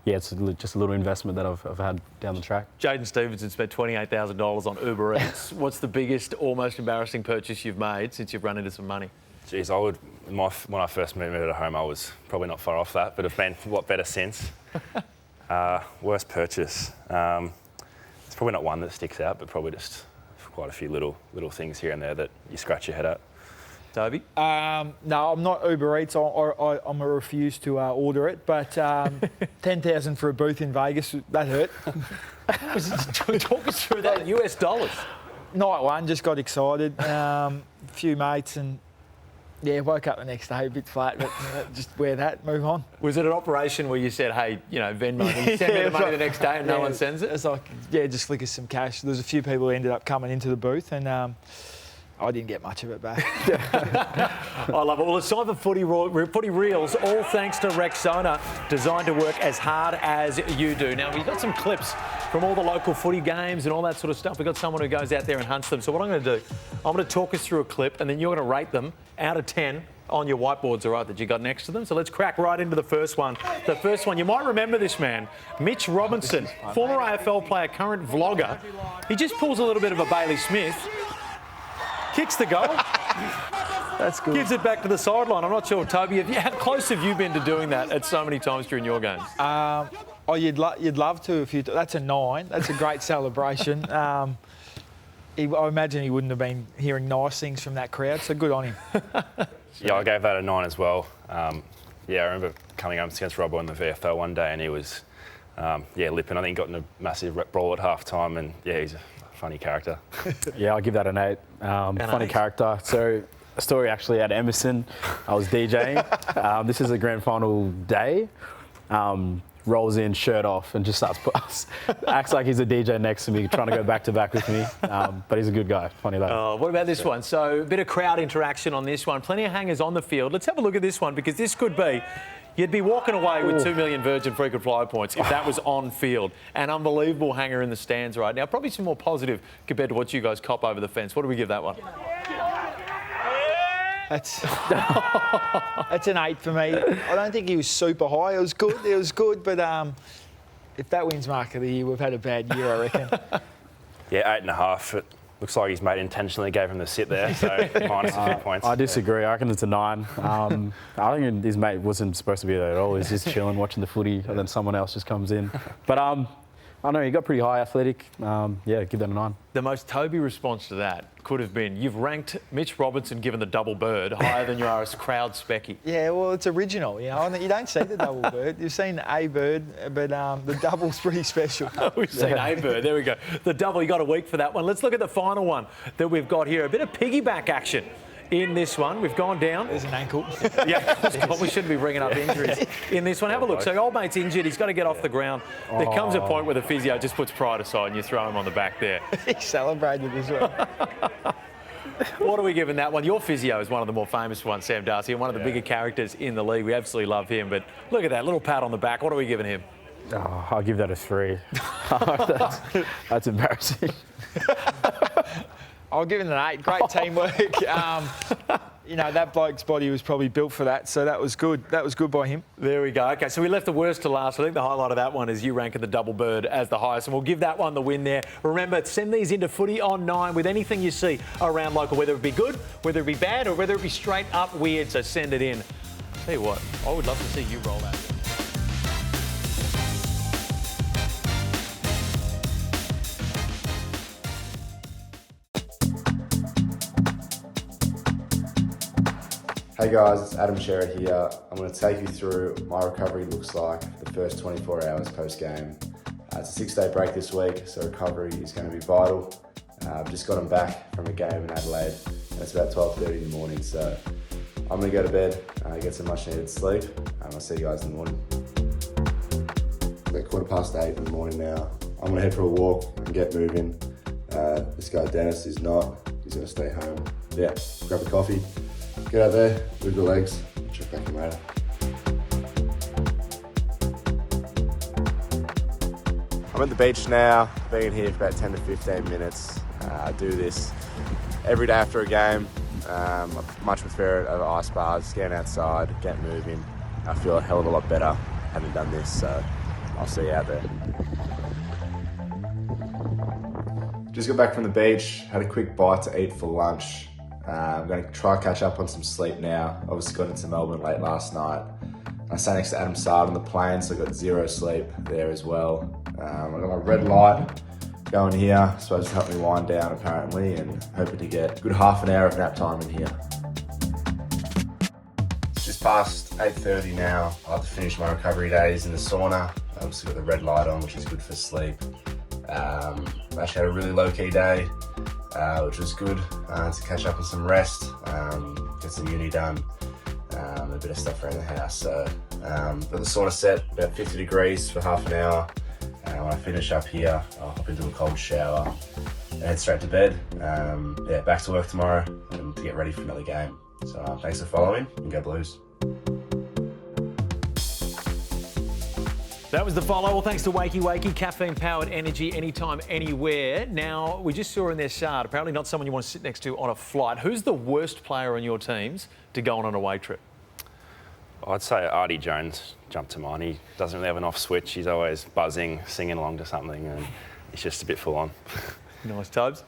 [SPEAKER 3] Yeah, it's just a little investment that I've had down the track.
[SPEAKER 1] Jaden Stevenson spent $28,000 on Uber Eats. What's the biggest or most embarrassing purchase you've made since you've run into some money?
[SPEAKER 2] Geez, when I first moved at home, I was probably not far off that, but I've been a lot better since. Worst purchase. It's probably not one that sticks out, but probably just quite a few little things here and there that you scratch your head at.
[SPEAKER 1] Toby?
[SPEAKER 4] No, I'm not Uber Eats. I'm a refuse to order it. But 10,000 for a booth in Vegas, that hurt.
[SPEAKER 1] Talk us through that. US dollars.
[SPEAKER 4] Night one, just got excited. A few mates and woke up the next day a bit flat, but just wear that, move on.
[SPEAKER 1] Was it an operation where you said, hey, Venmo, send me the money the next day and no one sends it?
[SPEAKER 4] It's like, just flick us some cash. There's a few people who ended up coming into the booth and I didn't get much of it back.
[SPEAKER 1] I love it. Well, it's time for Footy Reels, all thanks to Rexona, designed to work as hard as you do. Now, we've got some clips from all the local footy games and all that sort of stuff. We've got someone who goes out there and hunts them. So what I'm going to do, I'm going to talk us through a clip and then you're going to rate them out of 10 on your whiteboards, all right, that you got next to them. So let's crack right into the first one. The first one, you might remember this man, Mitch Robinson, former AFL player, current vlogger. He just pulls a little bit of a Bailey Smith. Kicks the goal.
[SPEAKER 4] That's good.
[SPEAKER 1] Gives it back to the sideline. I'm not sure, Toby, how close have you been to doing that at so many times during your games?
[SPEAKER 4] You'd love to if you. That's a 9. That's a great celebration. I imagine he wouldn't have been hearing nice things from that crowd. So good on him.
[SPEAKER 2] Yeah, I gave that a 9 as well. I remember coming up against Robbo in the VFL one day, and he was, lipping. I think he got in a massive brawl at half time, and he's a funny character.
[SPEAKER 3] I'll give that an 8. Funny character. So, a story actually at Emerson. I was DJing. This is a grand final day. Rolls in, shirt off, and just starts acts like he's a DJ next to me, trying to go back to back with me. But he's a good guy, funny lad.
[SPEAKER 1] What about this one? So, a bit of crowd interaction on this one. Plenty of hangers on the field. Let's have a look at this one because this could be. You'd be walking away with 2 million Virgin frequent flyer points if that was on field. An unbelievable hanger in the stands right now. Probably some more positive compared to what you guys cop over the fence. What do we give that one?
[SPEAKER 4] That's an 8 for me. I don't think he was super high. It was good, but if that wins Mark of the Year, we've had a bad year, I reckon.
[SPEAKER 2] Yeah, 8.5. Looks like his mate intentionally gave him the sit there, so minus a few points.
[SPEAKER 3] I disagree. I reckon it's a 9. I think his mate wasn't supposed to be there at all. He's just chilling, watching the footy, and then someone else just comes in. But I don't know, he got pretty high athletic. Yeah, give that a 9.
[SPEAKER 1] The most Toby response to that could have been, you've ranked Mitch Robinson, given the double bird, higher than you are as crowd specky.
[SPEAKER 4] Yeah, well, it's original, you know. And you don't see the double bird. You've seen a bird, but the double's pretty special.
[SPEAKER 1] We've seen a bird. There we go. The double, you got a week for that one. Let's look at the final one that we've got here. A bit of piggyback action in this one. We've gone down.
[SPEAKER 4] There's an ankle.
[SPEAKER 1] Yeah, we shouldn't be bringing up injuries in this one. Have a look. So old mate's injured. He's got to get off the ground. There comes a point where the physio just puts pride aside and you throw him on the back there.
[SPEAKER 4] He celebrated as well.
[SPEAKER 1] What are we giving that one? Your physio is one of the more famous ones, Sam Darcy, and one of the bigger characters in the league. We absolutely love him. But look at that little pat on the back. What are we giving him?
[SPEAKER 3] Oh, I'll give that a 3. That's embarrassing.
[SPEAKER 4] I'll give him an 8. Great teamwork. You know, that bloke's body was probably built for that, so that was good. That was good by him.
[SPEAKER 1] There we go. Okay, so we left the worst to last. I think the highlight of that one is you ranking the double bird as the highest, and we'll give that one the win there. Remember, send these into Footy on 9 with anything you see around local, whether it be good, whether it be bad, or whether it be straight up weird, so send it in. Tell you what, I would love to see you roll out.
[SPEAKER 17] Hey guys, it's Adam Cerra here. I'm going to take you through what my recovery looks like the first 24 hours post-game. It's a 6-day break this week, so recovery is going to be vital. I've just gotten back from a game in Adelaide, and it's about 12:30 in the morning, so I'm going to go to bed, get some much needed sleep. I'll see you guys in the morning. It's about 8:15 in the morning now. I'm going to head for a walk and get moving. This guy Dennis is not. He's going to stay home. Yeah, grab a coffee. Get out there, move the legs, check back in later. I'm at the beach now, been here for about 10 to 15 minutes. I do this every day after a game. I much prefer it over ice bars, getting outside, get moving. I feel a hell of a lot better having done this, so I'll see you out there. Just got back from the beach, had a quick bite to eat for lunch. I'm going to try and catch up on some sleep now. Obviously got into Melbourne late last night. I sat next to Adam Cerra on the plane, so I got 0 sleep there as well. I got my red light going here, supposed to help me wind down apparently, and hoping to get a good half an hour of nap time in here. It's just past 8:30 now. I have to finish my recovery days in the sauna. I obviously got the red light on, which is good for sleep. I actually had a really low-key day. Which was good to catch up on some rest, get some uni done, a bit of stuff around the house. So got the sauna set about 50 degrees for half an hour. When I finish up here, I'll hop into a cold shower and head straight to bed. Yeah, back to work tomorrow and to get ready for another game. So thanks for following and go Blues.
[SPEAKER 1] That was the follow. Well, thanks to Wakey, caffeine-powered energy anytime, anywhere. Now, we just saw in their shard, apparently not someone you want to sit next to on a flight. Who's the worst player on your teams to go on an away trip?
[SPEAKER 2] I'd say Artie Jones jumped to mind. He doesn't really have an off switch. He's always buzzing, singing along to something, and he's just a bit full on.
[SPEAKER 1] Nice, Tubbs.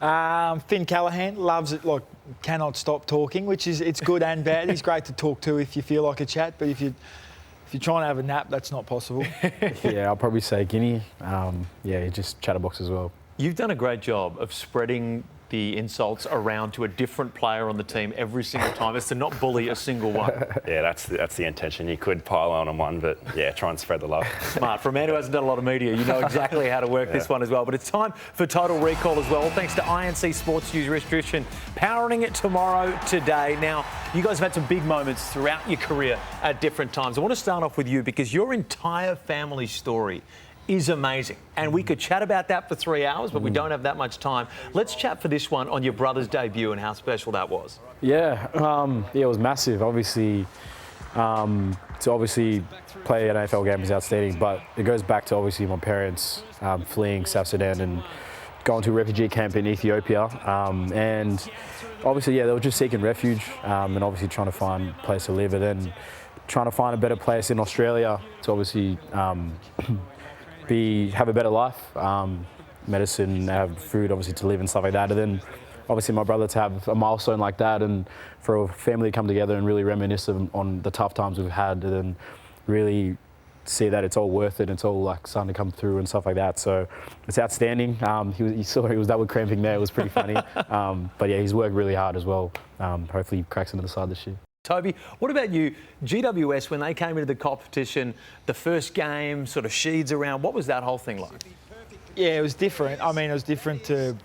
[SPEAKER 4] Finn Callahan loves it, like cannot stop talking, which is it's good and bad. He's great to talk to if you feel like a chat, but if you're trying to have a nap, that's not possible.
[SPEAKER 3] Yeah, I'll probably say Guinea. Yeah, just chatterbox as well.
[SPEAKER 1] You've done a great job of spreading the insults around to a different player on the team every single time as to not bully a single one.
[SPEAKER 2] Yeah, that's the intention. You could pile on one, but yeah, try and spread the love.
[SPEAKER 1] Smart. For a man who hasn't done a lot of media, you know exactly how to work this one as well. But it's time for Total Recall as well, thanks to INC Sports Use Restriction, powering it tomorrow, today. Now, you guys have had some big moments throughout your career at different times. I want to start off with you because your entire family story is amazing. And we could chat about that for 3 hours, but we don't have that much time. Let's chat for this one on your brother's debut and how special that was.
[SPEAKER 3] Yeah, it was massive. Obviously, to obviously play an AFL game is outstanding, but it goes back to obviously my parents fleeing South Sudan and going to a refugee camp in Ethiopia. And obviously, yeah, they were just seeking refuge and obviously trying to find a place to live, and then trying to find a better place in Australia to obviously have a better life, medicine, have food obviously to live and stuff like that. And then obviously my brother to have a milestone like that, and for a family to come together and really reminisce on the tough times we've had, and really see that it's all worth it. It's all like starting to come through and stuff like that. So it's outstanding. He was double cramping there. It was pretty funny. But yeah, he's worked really hard as well. Hopefully he cracks into the side this year.
[SPEAKER 1] Toby, what about you? GWS, when they came into the competition, the first game, sort of sheeds around, what was that whole thing like?
[SPEAKER 4] Yeah, it was different. I mean, it was different to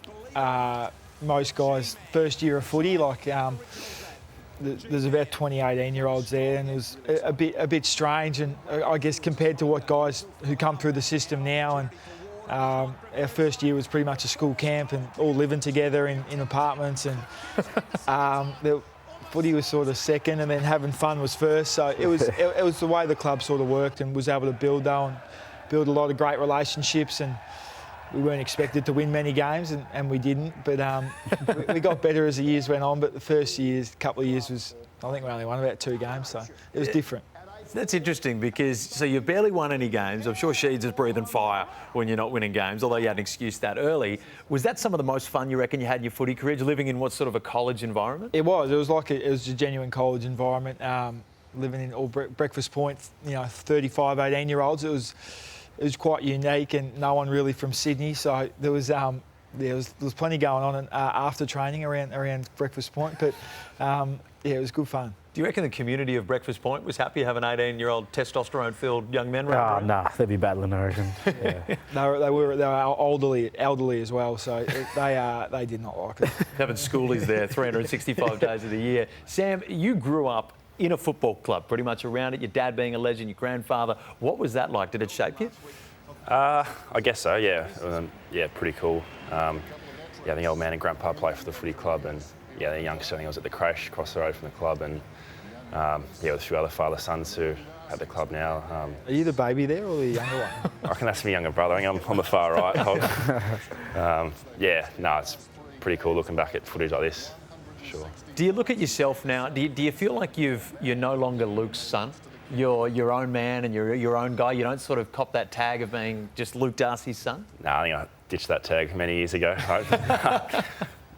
[SPEAKER 4] most guys' first year of footy. Like, there's about 20 18-year-olds there, and it was a bit strange. And I guess compared to what guys who come through the system now, and our first year was pretty much a school camp and all living together in apartments, and the footy was sort of second, and then having fun was first. So it was the way the club sort of worked, and was able to build a lot of great relationships. And we weren't expected to win many games, and we didn't. But we got better as the years went on. But the first couple of years was, I think we only won about 2 games, so it was different.
[SPEAKER 1] That's interesting because, so you barely won any games. I'm sure Sheeds is breathing fire when you're not winning games, although you had an excuse that early. Was that some of the most fun you reckon you had in your footy career, living in what sort of a college environment?
[SPEAKER 4] It was. It was like it was a genuine college environment, living in all breakfast points, 35 18-year-olds. It was quite unique, and no one really from Sydney, so there was plenty going on after training around Breakfast Point, but it was good fun.
[SPEAKER 1] Do you reckon the community of Breakfast Point was happy having 18-year-old testosterone-filled young men around?
[SPEAKER 3] Nah, they'd be battling, I reckon. Yeah.
[SPEAKER 4] They were elderly as well, so they did not like it.
[SPEAKER 1] Having schoolies there 365 days of the year. Sam, you grew up in a football club, pretty much around it, your dad being a legend, your grandfather. What was that like? Did it shape you?
[SPEAKER 2] I guess so, yeah. Yeah, pretty cool. Yeah, the old man and grandpa played for the footy club, and yeah, the youngster, I think I was at the creche across the road from the club, and yeah, with a few other father-sons who at the club now.
[SPEAKER 4] Are you the baby there or the younger one?
[SPEAKER 2] I reckon that's my younger brother. I think I'm on the far right. Yeah, no, it's pretty cool looking back at footage like this, for sure.
[SPEAKER 1] Do you look at yourself now, do you feel like you're no longer Luke's son? You're your own man and you're your own guy? You don't sort of cop that tag of being just Luke Darcy's son?
[SPEAKER 2] No, I think I ditched that tag many years ago.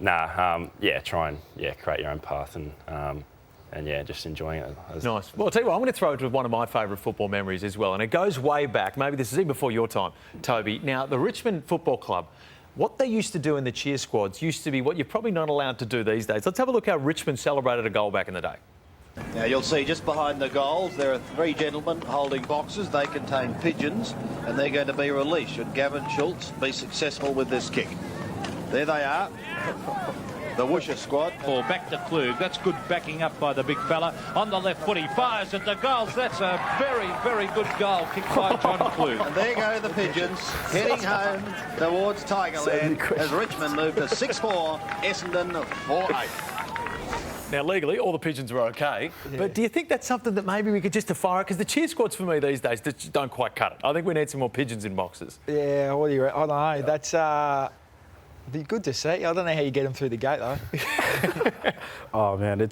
[SPEAKER 2] Yeah, try and create your own path and yeah, just enjoying it.
[SPEAKER 1] Nice. Well, I'll tell you what, I'm going to throw it to one of my favourite football memories as well, and it goes way back. Maybe this is even before your time, Toby. Now, the Richmond Football Club, what they used to do in the cheer squads used to be what you're probably not allowed to do these days. Let's have a look how Richmond celebrated a goal back in the day.
[SPEAKER 18] Now you'll see just behind the goals there are 3 gentlemen holding boxes. They contain pigeons and they're going to be released should Gavin Schultz be successful with this kick. There they are. The Woosher squad.
[SPEAKER 19] Ball back to Klug. That's good backing up by the big fella. On the left foot, he fires at the goals. That's a very, very good goal kicked by John Klug.
[SPEAKER 18] And there go the pigeons heading home towards Tigerland as Richmond move to 6-4, Essendon 4-8.
[SPEAKER 1] Now, legally, all the pigeons were okay, but do you think that's something that maybe we could just fire? Because the cheer squads for me these days just don't quite cut it. I think we need some more pigeons in boxes.
[SPEAKER 4] Yeah, what do you reckon? I don't know. That's be good to see. I don't know how you get them through the gate though.
[SPEAKER 3] Oh man,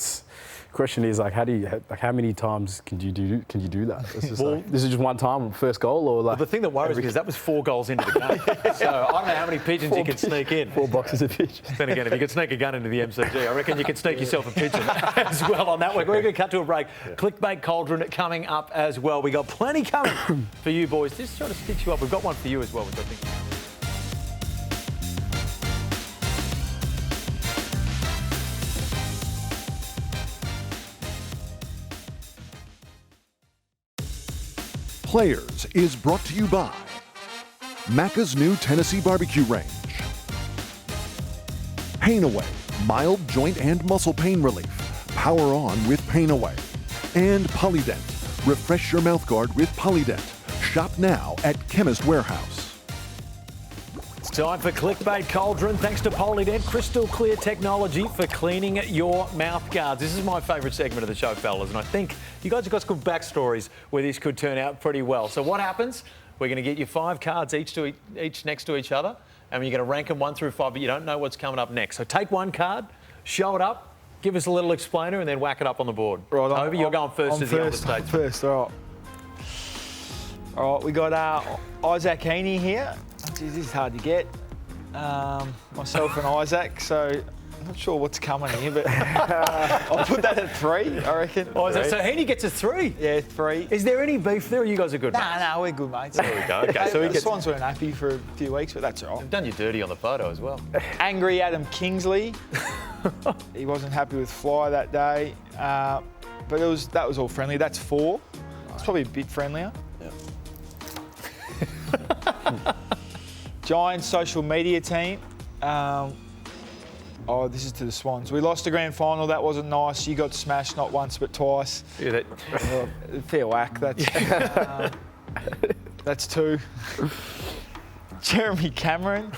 [SPEAKER 3] question is like how many times can you do that? It's just this is just one time, first goal, or like.
[SPEAKER 1] Well, the thing that worries me is that was 4 goals into the game. So I don't know how many pigeons you could sneak in.
[SPEAKER 3] 4 boxes of pigeons.
[SPEAKER 1] Then again, if you could sneak a gun into the MCG, I reckon you could sneak yourself a pigeon as well on that one. We're going to cut to a break. Yeah. Clickbait Cauldron coming up as well. We got plenty coming for you boys. Just trying to stitch you up. We've got one for you as well, which I think.
[SPEAKER 10] Players is brought to you by Macca's new Tennessee barbecue range, Pain Away, mild joint and muscle pain relief, power on with Pain Away, and Polydent, refresh your mouthguard with Polydent. Shop now at Chemist Warehouse.
[SPEAKER 1] It's time for Clickbait Cauldron. Thanks to Polydent, crystal clear technology for cleaning your mouth guards. This is my favourite segment of the show, fellas, and I think you guys have got some good backstories where this could turn out pretty well. So what happens? We're going to get you 5 cards each next to each other, and you're going to rank them 1 through 5, but you don't know what's coming up next. So take one card, show it up, give us a little explainer, and then whack it up on the board. Right, Toby, you're going first as the other statesman.
[SPEAKER 4] First, all right. All right, we got Isaac Heaney here. Geez, this is hard to get. Myself and Isaac. So I'm not sure what's coming here, but I'll put that at 3, I reckon.
[SPEAKER 1] Oh, so Heaney gets a 3?
[SPEAKER 4] Yeah, 3.
[SPEAKER 1] Is there any beef there, or you guys are good mates?
[SPEAKER 4] Nah, we're good mates.
[SPEAKER 1] There we go. Okay, so
[SPEAKER 4] the Swans weren't happy for a few weeks, but that's all right.
[SPEAKER 1] You've done you dirty on the photo as well.
[SPEAKER 4] Angry Adam Kingsley. He wasn't happy with Fly that day, but that was all friendly. That's 4. It's probably a bit friendlier. Giants social media team. This is to the Swans. We lost the grand final. That wasn't nice. You got smashed not once but twice.
[SPEAKER 1] Yeah,
[SPEAKER 4] fair whack. That's 2. Jeremy Cameron.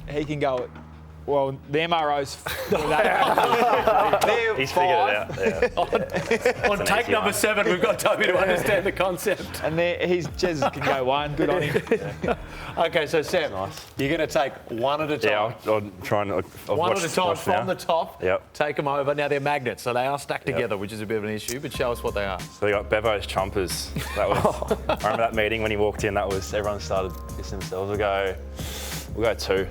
[SPEAKER 4] He can go at. Well, the MRO's.
[SPEAKER 2] He's figured it out. Yeah.
[SPEAKER 1] On take number 7, we've got Toby to understand the concept.
[SPEAKER 4] And Jez can go 1. Good on him.
[SPEAKER 1] Okay, so Sam, you're going to take one at a time.
[SPEAKER 2] Yeah, I'll try and...
[SPEAKER 1] One at a time from the top.
[SPEAKER 2] Yep.
[SPEAKER 1] Take them over. Now they're magnets, so they are stacked together, which is a bit of an issue. But show us what they are.
[SPEAKER 2] So we got Bevo's chompers. That was. I remember that meeting when he walked in. That was everyone started pissing themselves. We'll go 2.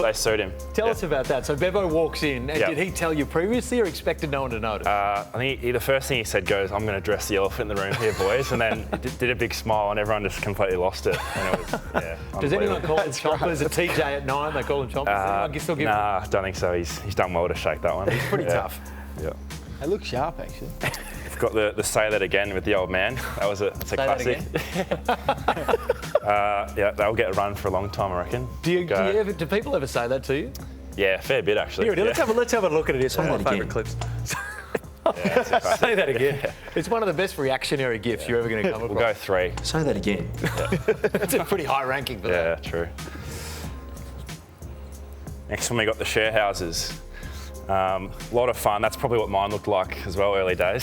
[SPEAKER 2] They suit him.
[SPEAKER 1] Tell us about that. So Bevo walks in, and did he tell you previously or expected no one to notice?
[SPEAKER 2] I think the first thing he said goes, "I'm going to dress the elephant in the room here, boys," and then did a big smile, and everyone just completely lost it. And it was,
[SPEAKER 1] Does anyone call him chompers? A TJ at 9, they call him chompers. I
[SPEAKER 2] I don't think so. He's done well to shake that one.
[SPEAKER 1] He's pretty tough.
[SPEAKER 2] Yeah.
[SPEAKER 4] They look sharp, actually.
[SPEAKER 2] Got the say that again with the old man. That's a classic. They'll get a run for a long time, I reckon.
[SPEAKER 1] Do people ever say that to you?
[SPEAKER 2] Yeah, a fair bit actually.
[SPEAKER 1] Here, let's have a look at it. It's one of my favourite clips. Say that again. Yeah. It's one of the best reactionary gifts you're ever going to come across.
[SPEAKER 2] We'll go 3.
[SPEAKER 20] Say that again.
[SPEAKER 1] It's a pretty high ranking for that.
[SPEAKER 2] Yeah, true. Next one we got the share houses. A lot of fun. That's probably what mine looked like as well, early days.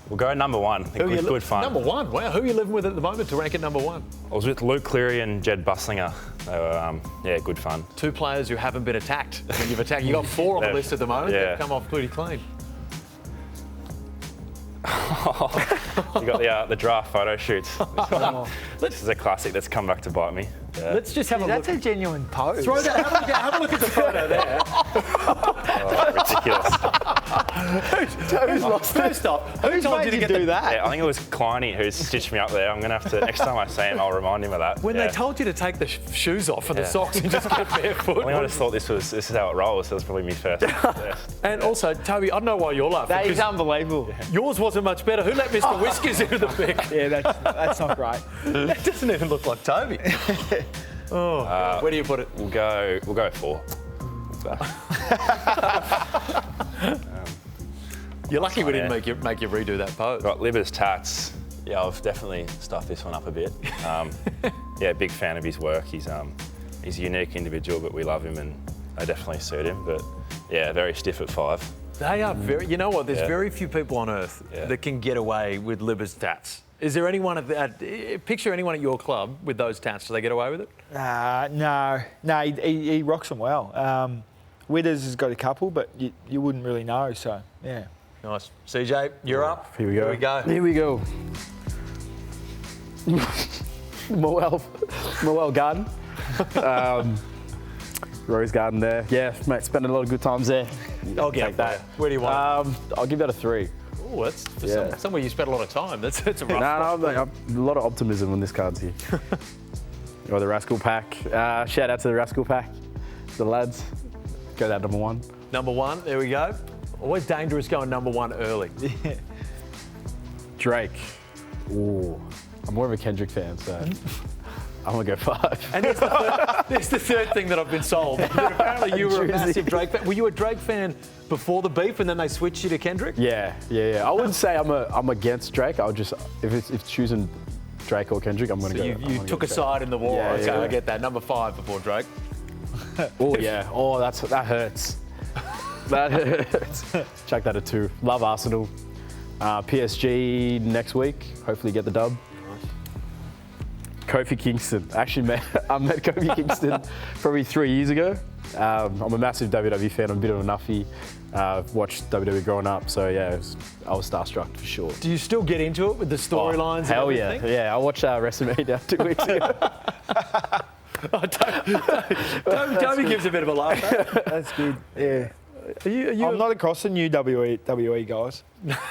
[SPEAKER 2] We'll go number 1. Good fun.
[SPEAKER 1] Number 1? Wow, who are you living with at the moment to rank at number 1?
[SPEAKER 2] I was with Luke Cleary and Jed Busslinger. They were, good fun.
[SPEAKER 1] 2 players who haven't been attacked. When you've attacked, you've got 4 on the list at the moment. They've come off pretty clean.
[SPEAKER 2] You got the draft photo shoots. This is a classic that's come back to bite me. Yeah.
[SPEAKER 1] Let's just have a look.
[SPEAKER 4] That's a genuine pose.
[SPEAKER 1] Throw that. Have a look at the photo there.
[SPEAKER 2] Ridiculous.
[SPEAKER 1] Who's lost it? First off, who told you to do that?
[SPEAKER 2] Yeah, I think it was Kleiny who stitched me up there. I'm going to have to, next time I see him, I'll remind him of that.
[SPEAKER 1] When they told you to take the shoes off and the socks and just get barefoot.
[SPEAKER 2] I just thought this is how it rolls, so it was probably me first.
[SPEAKER 1] And also, Toby, I don't know why you're laughing.
[SPEAKER 4] That is unbelievable.
[SPEAKER 1] Yours wasn't much better. Who let Mr. Whiskers into the pick?
[SPEAKER 4] Yeah, that's not great.
[SPEAKER 1] That doesn't even look like Toby. Where do you put it?
[SPEAKER 2] We'll go 4.
[SPEAKER 1] You're lucky we didn't make you redo that pose.
[SPEAKER 2] Got Libba's tats. Yeah, I've definitely stuffed this one up a bit. Big fan of his work. He's a unique individual, but we love him and they definitely suit him. But yeah, very stiff at 5.
[SPEAKER 1] They are very. You know what? There's very few people on earth that can get away with Libba's tats. Is there anyone picture anyone at your club with those tats? Do they get away with it?
[SPEAKER 4] No. He rocks them well. Widders has got a couple, but you wouldn't really know. So yeah.
[SPEAKER 1] Nice. CJ, you're up.
[SPEAKER 3] Here we go.
[SPEAKER 1] Here we go.
[SPEAKER 3] Morwell Garden. Rose Garden there. Yeah, mate, spending a lot of good times there.
[SPEAKER 1] I'll take that. Where do you want?
[SPEAKER 3] I'll give that a 3.
[SPEAKER 1] Oh, that's somewhere you spent a lot of time. That's a rough.
[SPEAKER 3] A lot of optimism on this card's here. Or the Rascal Pack. Shout out to the Rascal Pack, the lads. Go that number 1.
[SPEAKER 1] Number 1. There we go. Always dangerous going number 1 early.
[SPEAKER 3] Drake. Ooh, I'm more of a Kendrick fan, so I'm gonna go 5.
[SPEAKER 1] And there's the third thing that I've been sold. That apparently you were a massive Drake fan. Were you a Drake fan before the beef, and then they switched you to Kendrick?
[SPEAKER 3] Yeah. I wouldn't say I'm against Drake. I'll just if choosing Drake or Kendrick, I'm gonna go.
[SPEAKER 1] You took a side in the war.
[SPEAKER 3] Yeah,
[SPEAKER 1] okay, I get that. Number 5 before Drake.
[SPEAKER 3] Oh yeah. Oh, that hurts. That hurts. Chuck that at 2. Love Arsenal. PSG next week. Hopefully get the dub. Kofi Kingston. Actually, I met Kofi Kingston probably 3 years ago. I'm a massive WWE fan. I'm a bit of a nuffy. Watched WWE growing up, so yeah, I was starstruck for sure.
[SPEAKER 1] Do you still get into it with the storylines?
[SPEAKER 3] Hell yeah. Yeah, I watched WrestleMania 2 weeks ago.
[SPEAKER 1] Toby gives a bit of a laugh.
[SPEAKER 4] That's good. Yeah. I'm not across the new WE guys.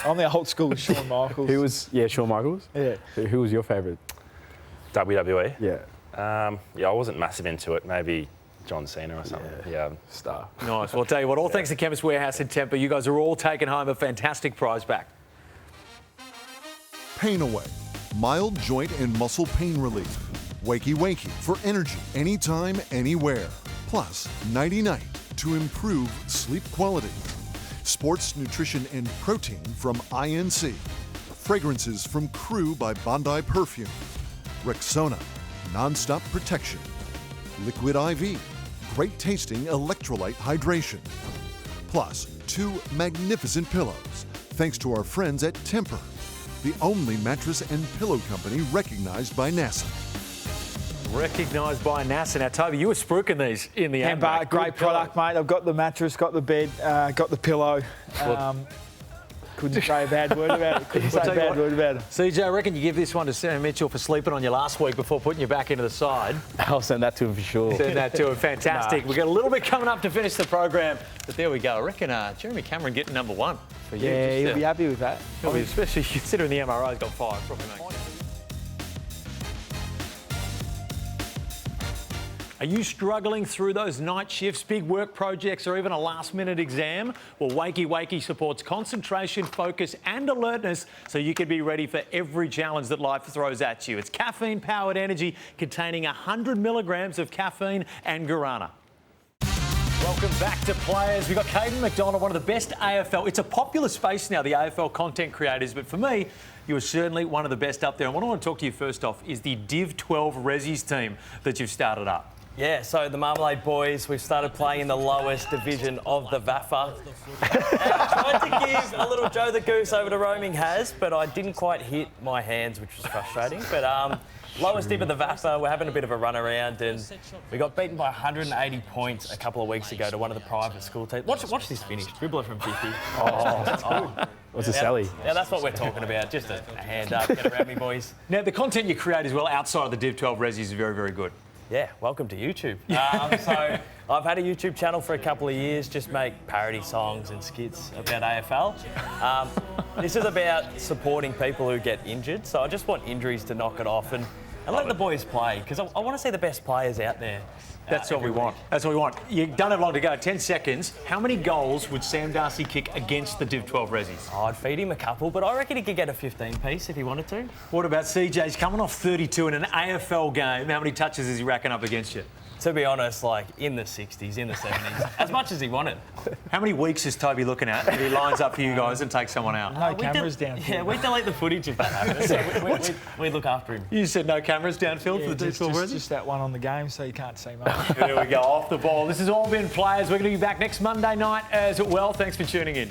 [SPEAKER 4] I'm the old school Shawn Michaels.
[SPEAKER 3] Who was Shawn Michaels?
[SPEAKER 4] Yeah.
[SPEAKER 3] Who was your favourite?
[SPEAKER 2] WWE?
[SPEAKER 3] Yeah.
[SPEAKER 2] I wasn't massive into it. Maybe John Cena or something. Yeah.
[SPEAKER 3] Star.
[SPEAKER 1] Nice. Well, I'll tell you what, all thanks to Chemist Warehouse in Temper. You guys are all taking home a fantastic prize back.
[SPEAKER 10] Pain Away, mild joint and muscle pain relief. Wakey Wakey for energy anytime, anywhere. Plus, Nighty Night to improve sleep quality. Sports nutrition and protein from INC. Fragrances from Crew by Bondi Perfume. Rexona, non-stop protection. Liquid IV, great tasting electrolyte hydration. Plus, 2 magnificent pillows, thanks to our friends at Temper, the only mattress and pillow company recognized by NASA.
[SPEAKER 1] Recognised by NASA. Now, Toby, you were spruiking these in the end.
[SPEAKER 4] Temper, great product, mate. I've got the mattress, got the bed, got the pillow. Couldn't say a bad word about it.
[SPEAKER 1] CJ, I reckon you give this one to Sam Mitchell for sleeping on you last week before putting you back into the side.
[SPEAKER 3] I'll send that to him for sure.
[SPEAKER 1] Send that to him. Fantastic. We've got a little bit coming up to finish the program, but there we go. I reckon Jeremy Cameron getting number 1 for you.
[SPEAKER 4] Yeah, he'll be happy with that.
[SPEAKER 1] He'll be, especially considering the MRI's got 5. Probably makes sense. Are you struggling through those night shifts, big work projects, or even a last-minute exam? Well, Wakey Wakey supports concentration, focus, and alertness so you can be ready for every challenge that life throws at you. It's caffeine-powered energy containing 100 milligrams of caffeine and guarana. Welcome back to Players. We've got Caden Macdonald, one of the best AFL. It's a popular space now, the AFL content creators, but for me, you are certainly one of the best up there. And what I want to talk to you first off is the Div 12 Resies team that you've started up.
[SPEAKER 8] Yeah, so the Marmalade boys, we've started playing in the lowest division of the VAFA. I tried to give a little Joe the Goose over to Roaming Has, but I didn't quite hit my hands, which was frustrating. But lowest div of the VAFA, we're having a bit of a run around, and we got beaten by 180 points a couple of weeks ago to one of the private school teams. Watch this finish, dribbler from 50.
[SPEAKER 3] That's good. What's a Sally?
[SPEAKER 8] Yeah, that's what we're talking about. Just a hand up, get around me, boys.
[SPEAKER 1] Now, the content you create as well outside of the Div 12 Resies is very, very good.
[SPEAKER 8] Yeah, welcome to YouTube. So I've had a YouTube channel for a couple of years, just make parody songs and skits about AFL. This is about supporting people who get injured, so I just want injuries to knock it off and let the boys play, because I want to see the best players out there.
[SPEAKER 1] That's what we want. That's what we want. You don't have long to go. 10 seconds. How many goals would Sam Darcy kick against the Div 12 Resies?
[SPEAKER 8] Oh, I'd feed him a couple, but I reckon he could get a 15-piece if he wanted to.
[SPEAKER 1] What about CJ's coming off 32 in an AFL game? How many touches is he racking up against you?
[SPEAKER 8] To be honest, like in the 60s, in the 70s, as much as he wanted.
[SPEAKER 1] How many weeks is Toby looking at if he lines up for you guys and takes someone out?
[SPEAKER 4] No cameras down.
[SPEAKER 8] Yeah, we delete the footage if that happens. So we look after him.
[SPEAKER 1] You said no cameras downfield for the Div 12 Resies?
[SPEAKER 4] Just that one on the game, so you can't see much.
[SPEAKER 1] There we go, off the ball. This has all been Players. We're going to be back next Monday night as well. Thanks for tuning in.